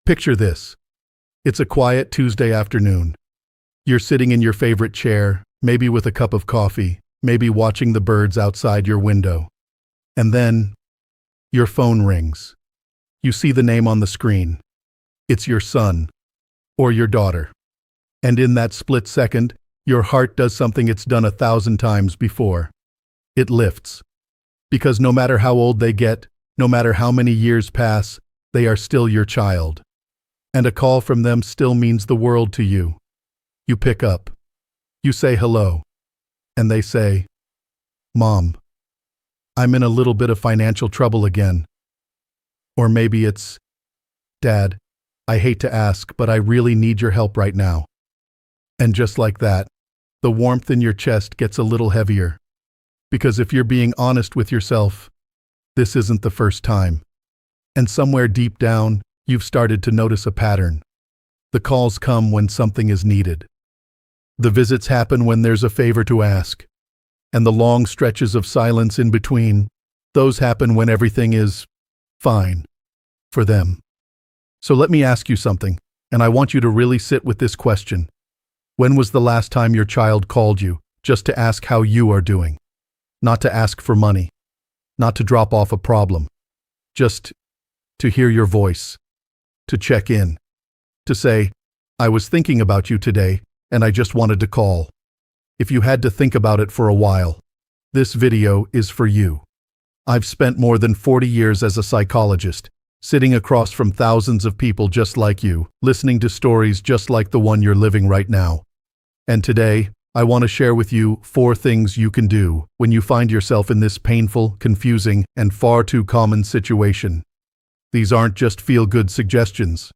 Picture this. It's a quiet Tuesday afternoon. You're sitting in your favorite chair, maybe with a cup of coffee, maybe watching the birds outside your window. And then, your phone rings. You see the name on the screen. It's your son, or your daughter. And in that split second, your heart does something it's done 1,000 times before. It lifts. Because no matter how old they get, no matter how many years pass, they are still your child. And a call from them still means the world to you. You pick up. You say hello. And they say, "Mom, I'm in a little bit of financial trouble again." Or maybe it's, "Dad, I hate to ask, but I really need your help right now." And just like that, the warmth in your chest gets a little heavier. Because if you're being honest with yourself, this isn't the first time. And somewhere deep down, you've started to notice a pattern. The calls come when something is needed. The visits happen when there's a favor to ask. And the long stretches of silence in between, those happen when everything is fine for them. So let me ask you something, and I want you to really sit with this question. When was the last time your child called you just to ask how you are doing? Not to ask for money, not to drop off a problem, just to hear your voice, to check in, to say, "I was thinking about you today, and I just wanted to call." If you had to think about it for a while, this video is for you. I've spent more than 40 years as a psychologist, sitting across from thousands of people just like you, listening to stories just like the one you're living right now. And today, I want to share with you 4 things you can do when you find yourself in this painful, confusing, and far too common situation. These aren't just feel-good suggestions.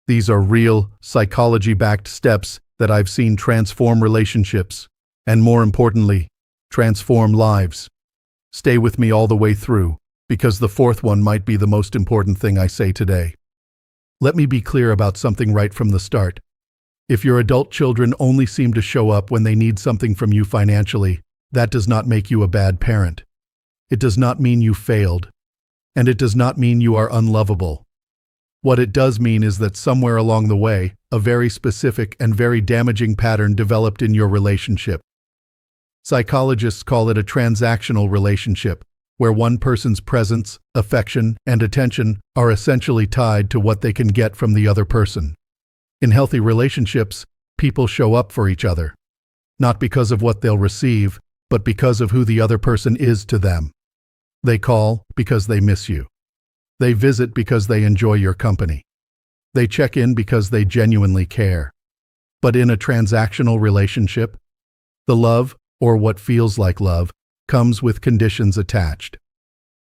These are real, psychology-backed steps that I've seen transform relationships, and more importantly, transform lives. Stay with me all the way through, because the 4th one might be the most important thing I say today. Let me be clear about something right from the start. If your adult children only seem to show up when they need something from you financially, that does not make you a bad parent. It does not mean you failed. And it does not mean you are unlovable. What it does mean is that somewhere along the way, a very specific and very damaging pattern developed in your relationship. Psychologists call it a transactional relationship, where one person's presence, affection, and attention are essentially tied to what they can get from the other person. In healthy relationships, people show up for each other, not because of what they'll receive, but because of who the other person is to them. They call because they miss you. They visit because they enjoy your company. They check in because they genuinely care. But in a transactional relationship, the love, or what feels like love, comes with conditions attached.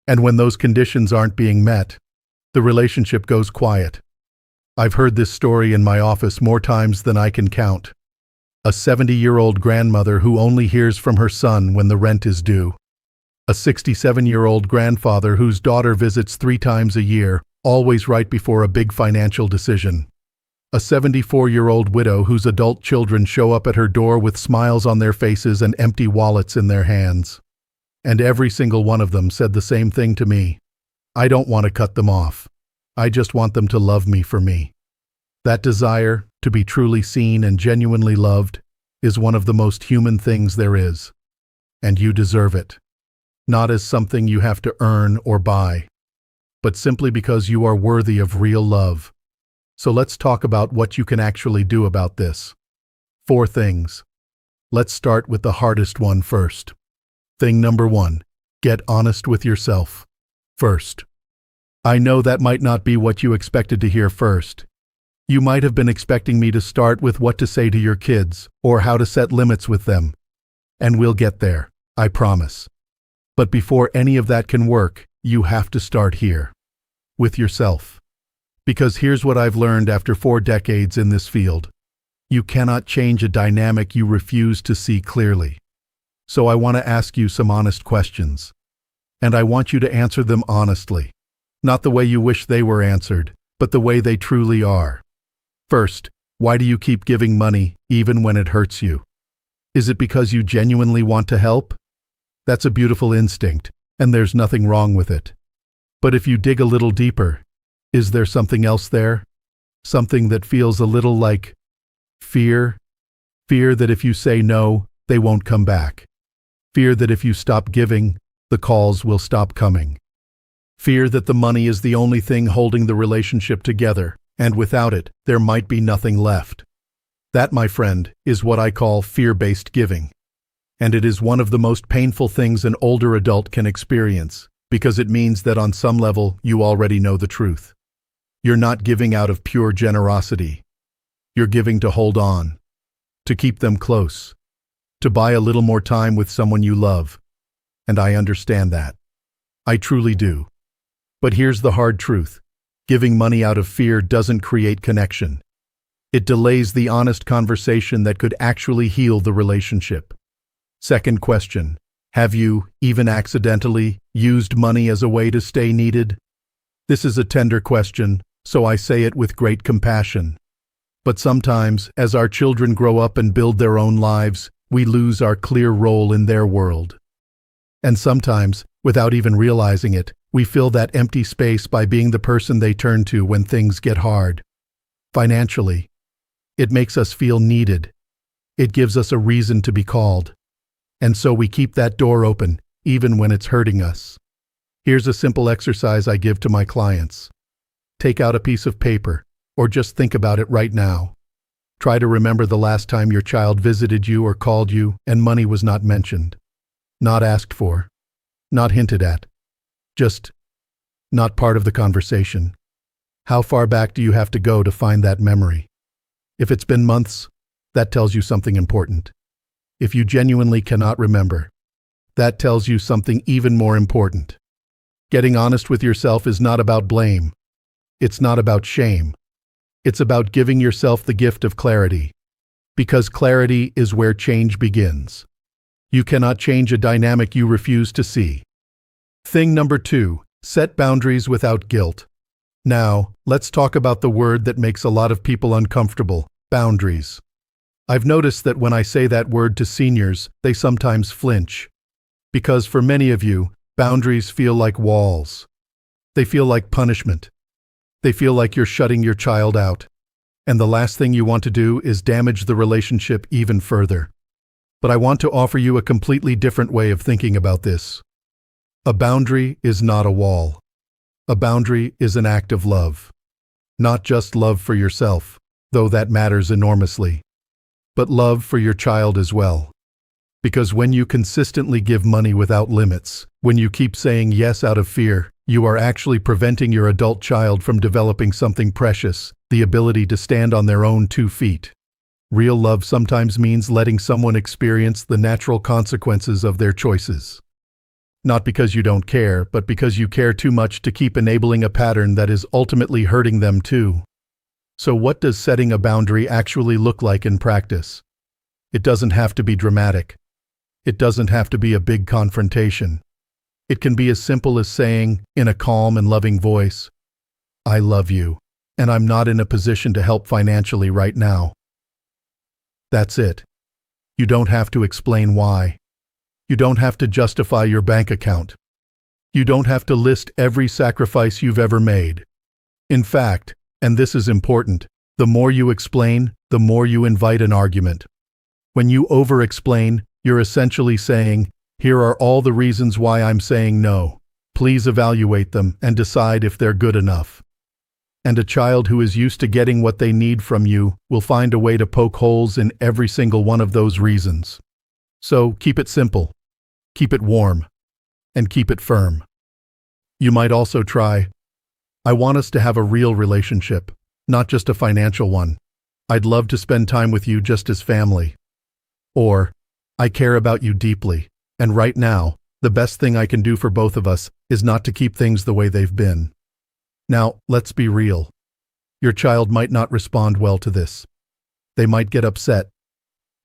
And when those conditions aren't being met, the relationship goes quiet. I've heard this story in my office more times than I can count. A 70-year-old grandmother who only hears from her son when the rent is due. A 67-year-old grandfather whose daughter visits 3 times a year, always right before a big financial decision. A 74-year-old widow whose adult children show up at her door with smiles on their faces and empty wallets in their hands. And every single one of them said the same thing to me. "I don't want to cut them off. I just want them to love me for me." That desire, to be truly seen and genuinely loved, is one of the most human things there is. And you deserve it. Not as something you have to earn or buy, but simply because you are worthy of real love. So let's talk about what you can actually do about this. 4 things. Let's start with the hardest one first. Thing number 1, get honest with yourself. First. I know that might not be what you expected to hear first. You might have been expecting me to start with what to say to your kids, or how to set limits with them. And we'll get there, I promise. But before any of that can work, you have to start here. With yourself. Because here's what I've learned after 4 decades in this field. You cannot change a dynamic you refuse to see clearly. So I want to ask you some honest questions. And I want you to answer them honestly. Not the way you wish they were answered, but the way they truly are. First, why do you keep giving money, even when it hurts you? Is it because you genuinely want to help? That's a beautiful instinct, and there's nothing wrong with it. But if you dig a little deeper, is there something else there? Something that feels a little like fear. Fear that if you say no, they won't come back. Fear that if you stop giving, the calls will stop coming. Fear that the money is the only thing holding the relationship together, and without it, there might be nothing left. That, my friend, is what I call fear-based giving. And it is one of the most painful things an older adult can experience, because it means that on some level you already know the truth. You're not giving out of pure generosity. You're giving to hold on, to keep them close, to buy a little more time with someone you love. And I understand that. I truly do. But here's the hard truth. Giving money out of fear doesn't create connection. It delays the honest conversation that could actually heal the relationship. Second question. Have you, even accidentally, used money as a way to stay needed? This is a tender question, so I say it with great compassion. But sometimes, as our children grow up and build their own lives, we lose our clear role in their world. And sometimes, without even realizing it, we fill that empty space by being the person they turn to when things get hard. Financially, it makes us feel needed. It gives us a reason to be called. And so we keep that door open, even when it's hurting us. Here's a simple exercise I give to my clients. Take out a piece of paper, or just think about it right now. Try to remember the last time your child visited you or called you and money was not mentioned, not asked for, not hinted at, just not part of the conversation. How far back do you have to go to find that memory? If it's been months, that tells you something important. If you genuinely cannot remember, that tells you something even more important. Getting honest with yourself is not about blame. It's not about shame. It's about giving yourself the gift of clarity. Because clarity is where change begins. You cannot change a dynamic you refuse to see. Thing number 2, set boundaries without guilt. Now, let's talk about the word that makes a lot of people uncomfortable, boundaries. I've noticed that when I say that word to seniors, they sometimes flinch. Because for many of you, boundaries feel like walls. They feel like punishment. They feel like you're shutting your child out. And the last thing you want to do is damage the relationship even further. But I want to offer you a completely different way of thinking about this. A boundary is not a wall. A boundary is an act of love. Not just love for yourself, though that matters enormously, but love for your child as well. Because when you consistently give money without limits, when you keep saying yes out of fear, you are actually preventing your adult child from developing something precious, the ability to stand on their own 2 feet. Real love sometimes means letting someone experience the natural consequences of their choices. Not because you don't care, but because you care too much to keep enabling a pattern that is ultimately hurting them too. So what does setting a boundary actually look like in practice? It doesn't have to be dramatic. It doesn't have to be a big confrontation. It can be as simple as saying, in a calm and loving voice, "I love you, and I'm not in a position to help financially right now." That's it. You don't have to explain why. You don't have to justify your bank account. You don't have to list every sacrifice you've ever made. In fact, and this is important, the more you explain, the more you invite an argument. When you over-explain, you're essentially saying, "Here are all the reasons why I'm saying no. Please evaluate them and decide if they're good enough." And a child who is used to getting what they need from you will find a way to poke holes in every single one of those reasons. So keep it simple, keep it warm, and keep it firm. You might also try, "I want us to have a real relationship, not just a financial one. I'd love to spend time with you just as family." Or, "I care about you deeply, and right now, the best thing I can do for both of us is not to keep things the way they've been." Now, let's be real. Your child might not respond well to this. They might get upset.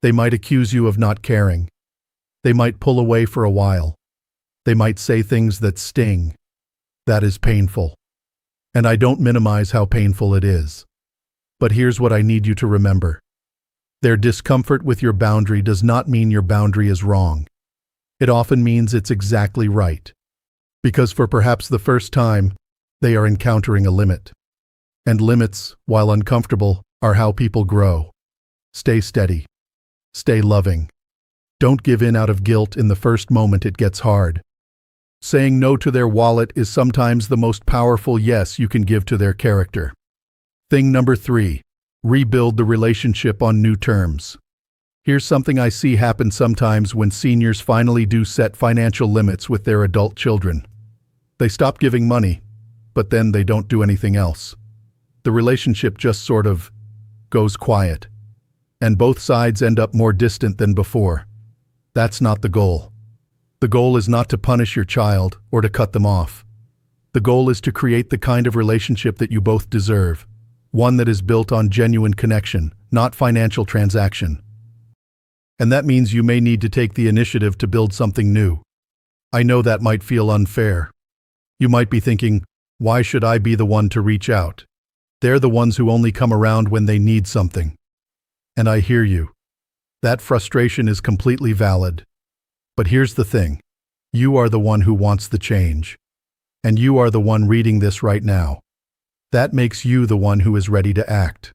They might accuse you of not caring. They might pull away for a while. They might say things that sting. That is painful. And I don't minimize how painful it is. But here's what I need you to remember. Their discomfort with your boundary does not mean your boundary is wrong. It often means it's exactly right. Because for perhaps the first time, they are encountering a limit. And limits, while uncomfortable, are how people grow. Stay steady. Stay loving. Don't give in out of guilt in the first moment it gets hard. Saying no to their wallet is sometimes the most powerful yes you can give to their character. Thing number 3. Rebuild the relationship on new terms. Here's something I see happen sometimes when seniors finally do set financial limits with their adult children. They stop giving money, but then they don't do anything else. The relationship just sort of goes quiet, and both sides end up more distant than before. That's not the goal. The goal is not to punish your child or to cut them off. The goal is to create the kind of relationship that you both deserve, one that is built on genuine connection, not financial transaction. And that means you may need to take the initiative to build something new. I know that might feel unfair. You might be thinking, why should I be the one to reach out? They're the ones who only come around when they need something. And I hear you. That frustration is completely valid. But here's the thing. You are the one who wants the change. And you are the one reading this right now. That makes you the one who is ready to act.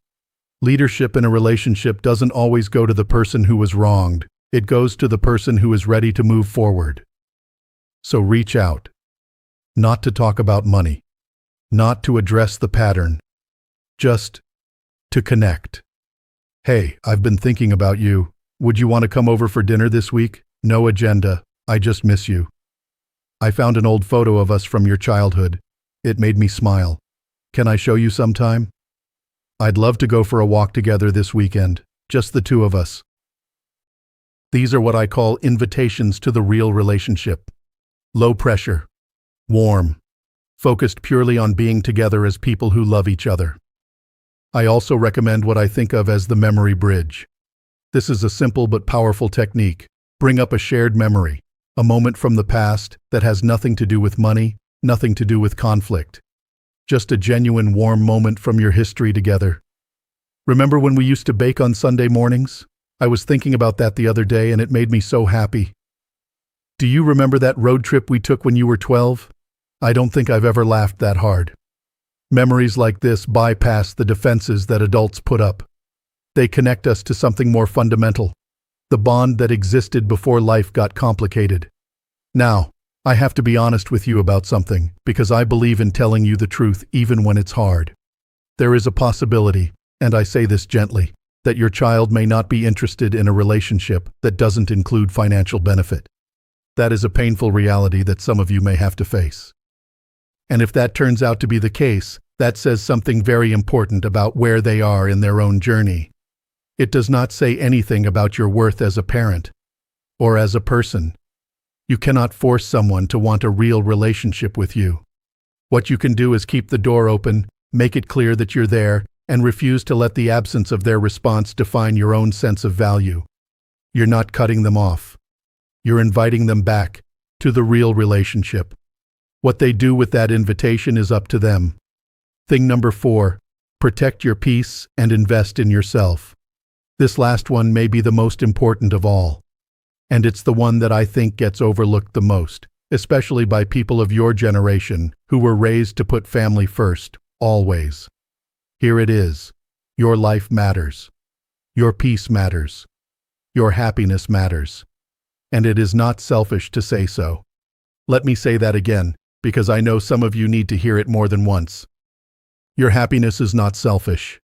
Leadership in a relationship doesn't always go to the person who was wronged. It goes to the person who is ready to move forward. So reach out. Not to talk about money. Not to address the pattern. Just to connect. Hey, I've been thinking about you. Would you want to come over for dinner this week? No agenda. I just miss you. I found an old photo of us from your childhood. It made me smile. Can I show you sometime? I'd love to go for a walk together this weekend, just the two of us. These are what I call invitations to the real relationship. Low pressure. Warm. Focused purely on being together as people who love each other. I also recommend what I think of as the memory bridge. This is a simple but powerful technique. Bring up a shared memory, a moment from the past that has nothing to do with money, nothing to do with conflict. Just a genuine warm moment from your history together. Remember when we used to bake on Sunday mornings? I was thinking about that the other day and it made me so happy. Do you remember that road trip we took when you were 12? I don't think I've ever laughed that hard. Memories like this bypass the defenses that adults put up. They connect us to something more fundamental, the bond that existed before life got complicated. Now, I have to be honest with you about something, because I believe in telling you the truth even when it's hard. There is a possibility, and I say this gently, that your child may not be interested in a relationship that doesn't include financial benefit. That is a painful reality that some of you may have to face. And if that turns out to be the case, that says something very important about where they are in their own journey. It does not say anything about your worth as a parent or as a person. You cannot force someone to want a real relationship with you. What you can do is keep the door open, make it clear that you're there, and refuse to let the absence of their response define your own sense of value. You're not cutting them off. You're inviting them back to the real relationship. What they do with that invitation is up to them. Thing number 4, protect your peace and invest in yourself. This last one may be the most important of all. And it's the one that I think gets overlooked the most, especially by people of your generation who were raised to put family first, always. Here it is. Your life matters. Your peace matters. Your happiness matters. And it is not selfish to say so. Let me say that again, because I know some of you need to hear it more than once. Your happiness is not selfish.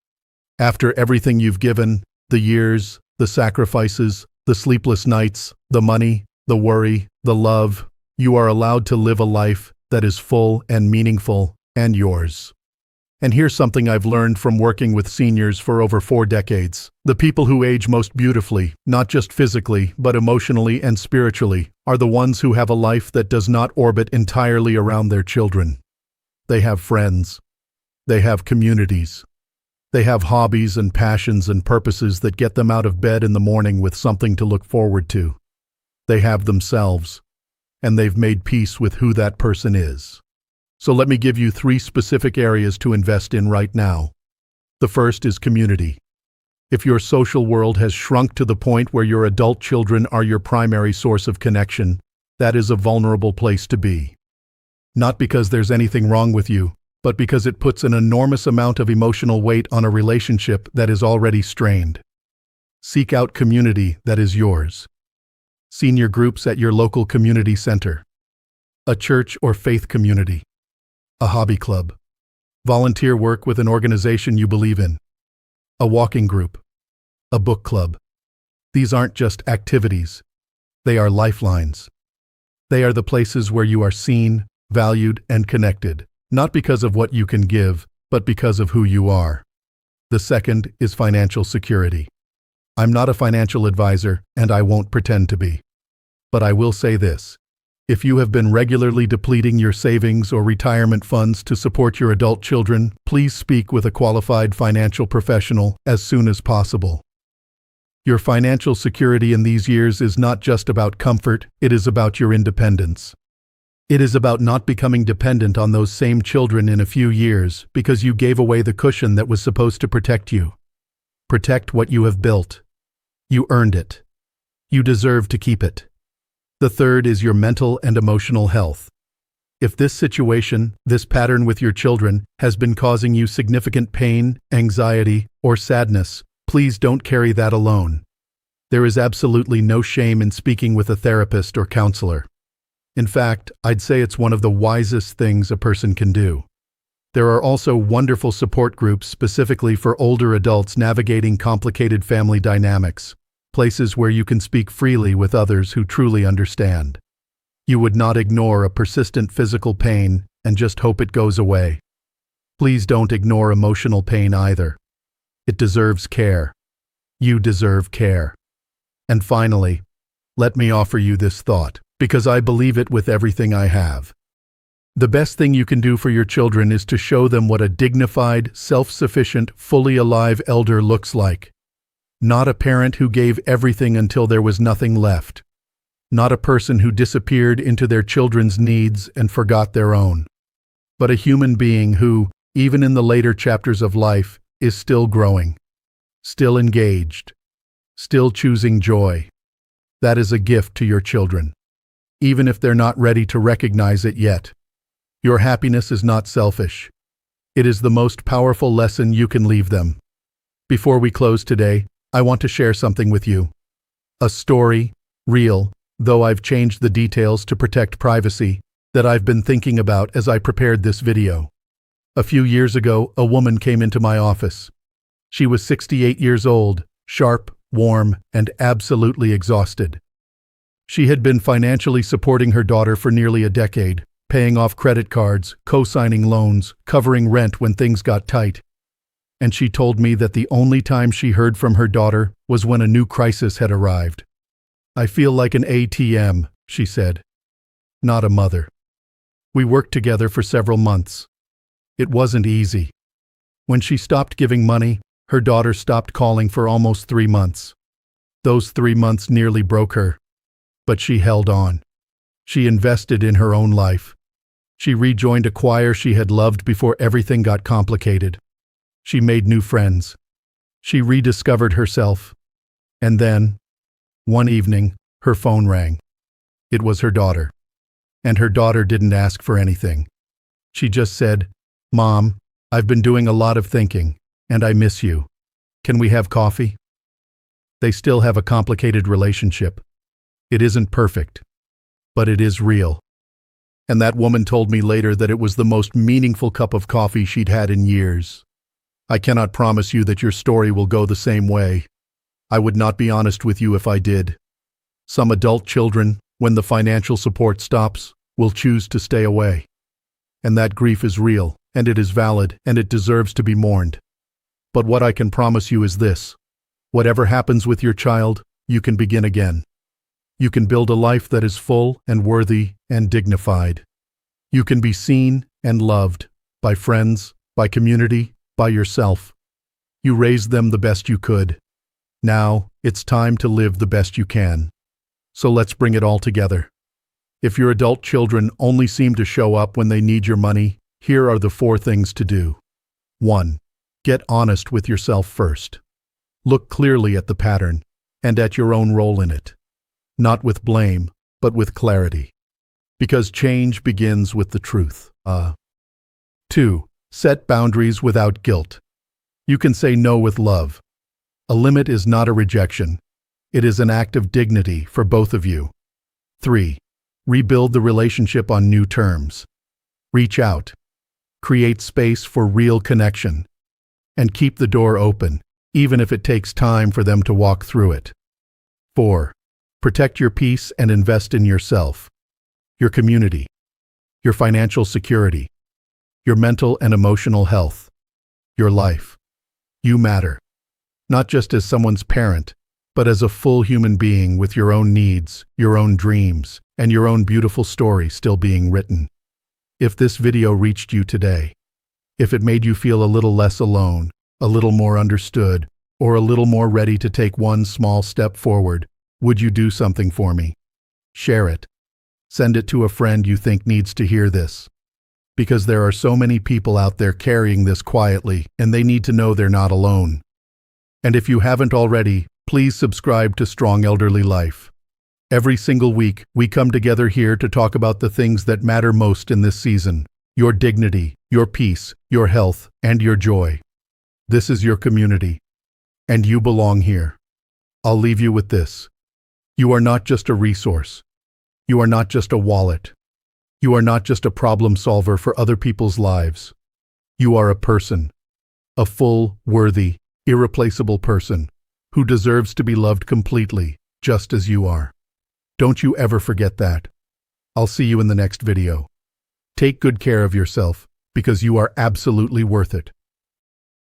After everything you've given, the years, the sacrifices, the sleepless nights, the money, the worry, the love, you are allowed to live a life that is full and meaningful and yours. And here's something I've learned from working with seniors for over 4 decades. The people who age most beautifully, not just physically, but emotionally and spiritually, are the ones who have a life that does not orbit entirely around their children. They have friends. They have communities. They have hobbies and passions and purposes that get them out of bed in the morning with something to look forward to. They have themselves, and they've made peace with who that person is. So let me give you 3 specific areas to invest in right now. The first is community. If your social world has shrunk to the point where your adult children are your primary source of connection, that is a vulnerable place to be. Not because there's anything wrong with you, but because it puts an enormous amount of emotional weight on a relationship that is already strained. Seek out community that is yours. Senior groups at your local community center. A church or faith community. A hobby club. Volunteer work with an organization you believe in. A walking group. A book club. These aren't just activities. They are lifelines. They are the places where you are seen, valued, and connected, not because of what you can give, but because of who you are. The second is financial security. I'm not a financial advisor, and I won't pretend to be. But I will say this. If you have been regularly depleting your savings or retirement funds to support your adult children, please speak with a qualified financial professional as soon as possible. Your financial security in these years is not just about comfort, it is about your independence. It is about not becoming dependent on those same children in a few years because you gave away the cushion that was supposed to protect you. Protect what you have built. You earned it. You deserve to keep it. The third is your mental and emotional health. If this situation, this pattern with your children, has been causing you significant pain, anxiety, or sadness, please don't carry that alone. There is absolutely no shame in speaking with a therapist or counselor. In fact, I'd say it's one of the wisest things a person can do. There are also wonderful support groups specifically for older adults navigating complicated family dynamics, places where you can speak freely with others who truly understand. You would not ignore a persistent physical pain and just hope it goes away. Please don't ignore emotional pain either. It deserves care. You deserve care. And finally, let me offer you this thought, because I believe it with everything I have. The best thing you can do for your children is to show them what a dignified, self-sufficient, fully alive elder looks like. Not a parent who gave everything until there was nothing left. Not a person who disappeared into their children's needs and forgot their own. But a human being who, even in the later chapters of life, is still growing. Still engaged. Still choosing joy. That is a gift to your children. Even if they're not ready to recognize it yet. Your happiness is not selfish. It is the most powerful lesson you can leave them. Before we close today, I want to share something with you. A story, real, though I've changed the details to protect privacy, that I've been thinking about as I prepared this video. A few years ago, a woman came into my office. She was 68 years old, sharp, warm, and absolutely exhausted. She had been financially supporting her daughter for nearly a decade, paying off credit cards, co-signing loans, covering rent when things got tight. And she told me that the only time she heard from her daughter was when a new crisis had arrived. "I feel like an ATM," she said. Not a mother. We worked together for several months. It wasn't easy. When she stopped giving money, her daughter stopped calling for almost 3 months. Those 3 months nearly broke her. But she held on. She invested in her own life. She rejoined a choir she had loved before everything got complicated. She made new friends. She rediscovered herself. And then, one evening, her phone rang. It was her daughter. And her daughter didn't ask for anything. She just said, "Mom, I've been doing a lot of thinking, and I miss you. Can we have coffee?" They still have a complicated relationship. It isn't perfect, but it is real. And that woman told me later that it was the most meaningful cup of coffee she'd had in years. I cannot promise you that your story will go the same way. I would not be honest with you if I did. Some adult children, when the financial support stops, will choose to stay away. And that grief is real, and it is valid, and it deserves to be mourned. But what I can promise you is this. Whatever happens with your child, you can begin again. You can build a life that is full and worthy and dignified. You can be seen and loved by friends, by community, by yourself. You raised them the best you could. Now, it's time to live the best you can. So let's bring it all together. If your adult children only seem to show up when they need your money, here are the 4 things to do. 1. Get honest with yourself first. Look clearly at the pattern and at your own role in it. Not with blame, but with clarity. Because change begins with the truth. 2. Set boundaries without guilt. You can say no with love. A limit is not a rejection. It is an act of dignity for both of you. 3. Rebuild the relationship on new terms. Reach out. Create space for real connection. And keep the door open, even if it takes time for them to walk through it. 4. Protect your peace and invest in yourself, your community, your financial security, your mental and emotional health, your life. You matter, not just as someone's parent, but as a full human being with your own needs, your own dreams, and your own beautiful story still being written. If this video reached you today, if it made you feel a little less alone, a little more understood, or a little more ready to take one small step forward, would you do something for me? Share it. Send it to a friend you think needs to hear this. Because there are so many people out there carrying this quietly, and they need to know they're not alone. And if you haven't already, please subscribe to Strong Elderly Life. Every single week, we come together here to talk about the things that matter most in this season: your dignity, your peace, your health, and your joy. This is your community, and you belong here. I'll leave you with this. You are not just a resource. You are not just a wallet. You are not just a problem solver for other people's lives. You are a person, a full, worthy, irreplaceable person who deserves to be loved completely, just as you are. Don't you ever forget that. I'll see you in the next video. Take good care of yourself, because you are absolutely worth it.